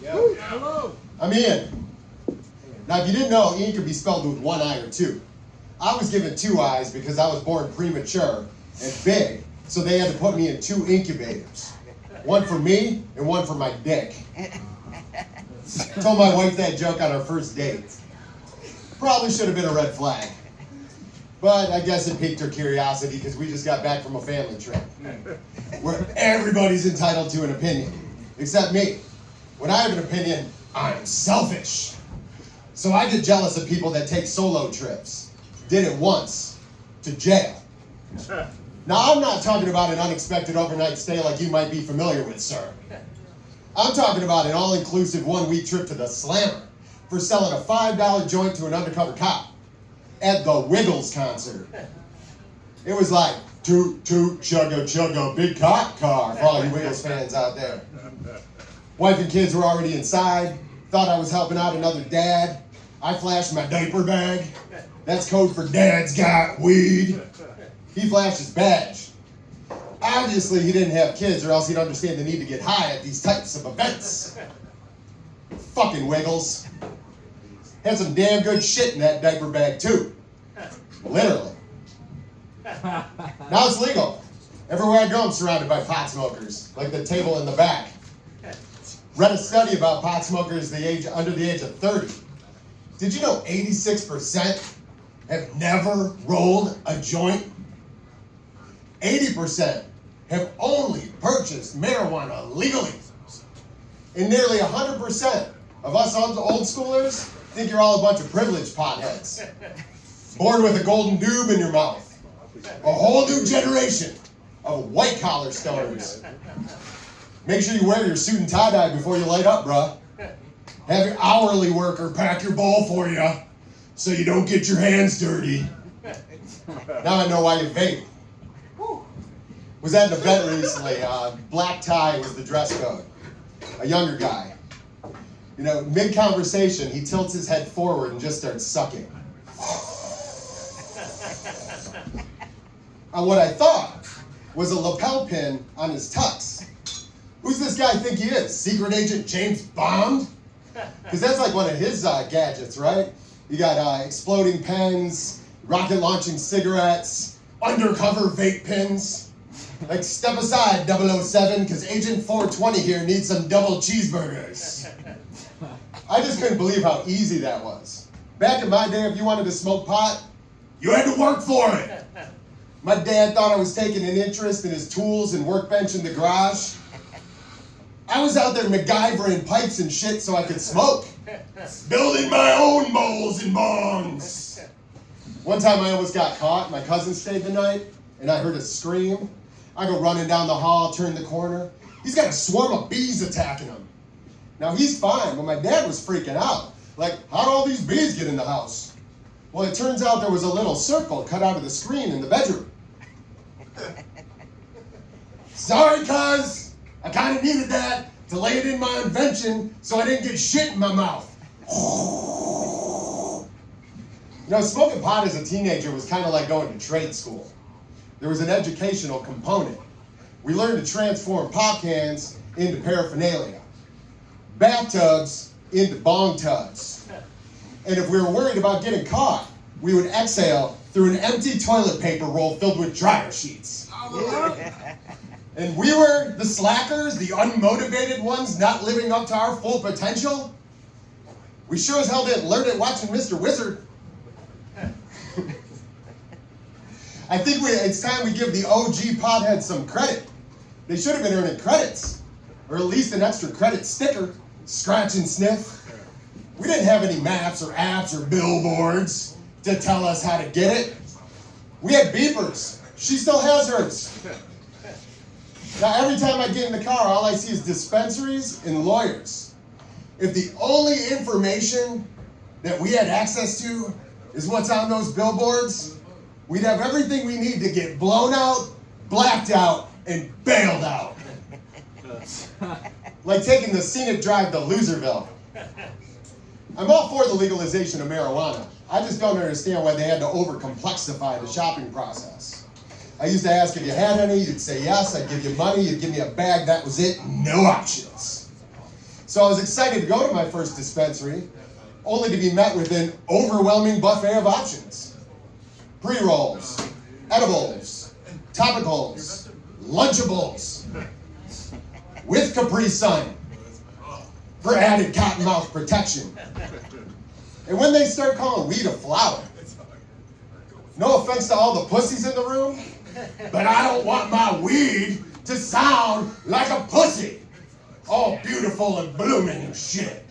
Hello. I'm Ian. Now, if you didn't know, Ian could be spelled with one I or two. I was given two I's because I was born premature and big, so they had to put me in two incubators. One for me and one for my dick. Told my wife that joke on our first date. Probably should have been a red flag. But I guess it piqued her curiosity because we just got back from a family trip where everybody's entitled to an opinion, except me. When I have an opinion, I'm selfish. So I get jealous of people that take solo trips. Did it once, to jail. Now, I'm not talking about an unexpected overnight stay like you might be familiar with, sir. I'm talking about an all-inclusive one-week trip to the Slammer for selling a $5 joint to an undercover cop at the Wiggles concert. It was like, toot, toot, chugga, chugga, big cop car for all you Wiggles fans out there. Wife and kids were already inside, thought I was helping out another dad. I flashed my diaper bag. That's code for Dad's got weed. He flashed his badge. Obviously, he didn't have kids, or else he'd understand the need to get high at these types of events. Fucking Wiggles. Had some damn good shit in that diaper bag, too. Literally. Now it's legal. Everywhere I go, I'm surrounded by pot smokers, like the table in the back. Read a study about pot smokers under the age of 30. Did you know 86% have never rolled a joint? 80% have only purchased marijuana legally. And nearly 100% of us old schoolers think you're all a bunch of privileged potheads. Born with a golden doob in your mouth. A whole new generation of white-collar stoners. Make sure you wear your suit and tie-dye before you light up, bruh. Have your hourly worker pack your bowl for you so you don't get your hands dirty. Now I know why you vape. Was at an event recently. Black tie was the dress code. A younger guy. You know, mid-conversation, he tilts his head forward and just starts sucking. And what I thought was a lapel pin on his tux. Who's this guy think he is? Secret Agent James Bond? Because that's like one of his gadgets, right? You got exploding pens, rocket launching cigarettes, undercover vape pins. Like, step aside, 007, because Agent 420 here needs some double cheeseburgers. I just couldn't believe how easy that was. Back in my day, if you wanted to smoke pot, you had to work for it. My dad thought I was taking an interest in his tools and workbench in the garage. I was out there MacGyvering pipes and shit so I could smoke. Building my own bowls and bongs. One time I almost got caught. My cousin stayed the night, and I heard a scream. I go running down the hall, turn the corner. He's got a swarm of bees attacking him. Now he's fine, but my dad was freaking out. Like, how'd all these bees get in the house? Well, it turns out there was a little circle cut out of the screen in the bedroom. Sorry, cuz. I kind of needed that to lay it in my invention so I didn't get shit in my mouth. You know, smoking pot as a teenager was kind of like going to trade school. There was an educational component. We learned to transform pop cans into paraphernalia, bathtubs into bong tubs. And if we were worried about getting caught, we would exhale through an empty toilet paper roll filled with dryer sheets. And we were the slackers, the unmotivated ones not living up to our full potential. We sure as hell didn't learn it watching Mr. Wizard. I think it's time we give the OG potheads some credit. They should have been earning credits, or at least an extra credit sticker, scratch and sniff. We didn't have any maps or apps or billboards to tell us how to get it. We had beepers. She still has hers. Now, every time I get in the car, all I see is dispensaries and lawyers. If the only information that we had access to is what's on those billboards, we'd have everything we need to get blown out, blacked out, and bailed out. Like taking the scenic drive to Loserville. I'm all for the legalization of marijuana. I just don't understand why they had to over-complexify the shopping process. I used to ask if you had any, you'd say yes, I'd give you money, you'd give me a bag, that was it, no options. So I was excited to go to my first dispensary, only to be met with an overwhelming buffet of options. Pre-rolls, edibles, topicals, Lunchables, with Capri Sun for added cottonmouth protection. And when they start calling weed a flower, no offense to all the pussies in the room, but I don't want my weed to sound like a pussy. All beautiful and blooming and shit.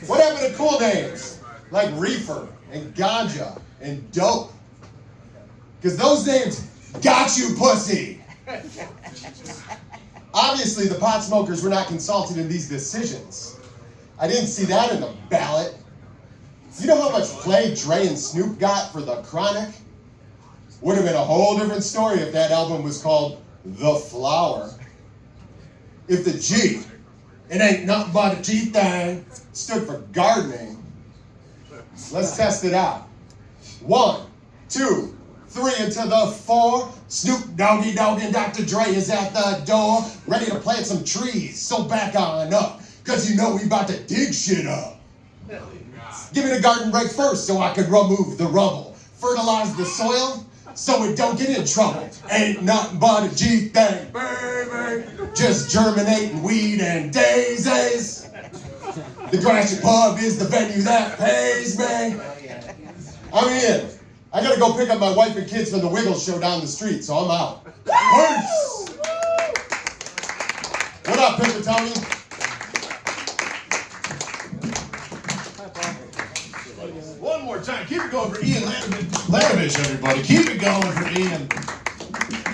What happened to cool names like reefer and ganja and dope? Because those names got you, pussy. Obviously, the pot smokers were not consulted in these decisions. I didn't see that in the ballot. You know how much play Dre and Snoop got for The Chronic? Would have been a whole different story if that album was called The Flower. If the G, it ain't nothing but a G thing, stood for gardening. Let's test it out. 1, 2, 3 into the 4. Snoop Doggy Dogg and Dr. Dre is at the door, ready to plant some trees. So back on up, cause you know we about to dig shit up. Give me the garden break first so I can remove the rubble. Fertilize the soil so it don't get in trouble. Ain't nothing but a G thing, baby. Just germinating weed and daisies. The Gratiot Pub is the venue that pays me. I'm in. I gotta go pick up my wife and kids from the Wiggles show down the street, so I'm out. Peace! What up, Pimper Tony? One more time. Keep it going for Iain Lanivich, everybody. Keep it going for Iain.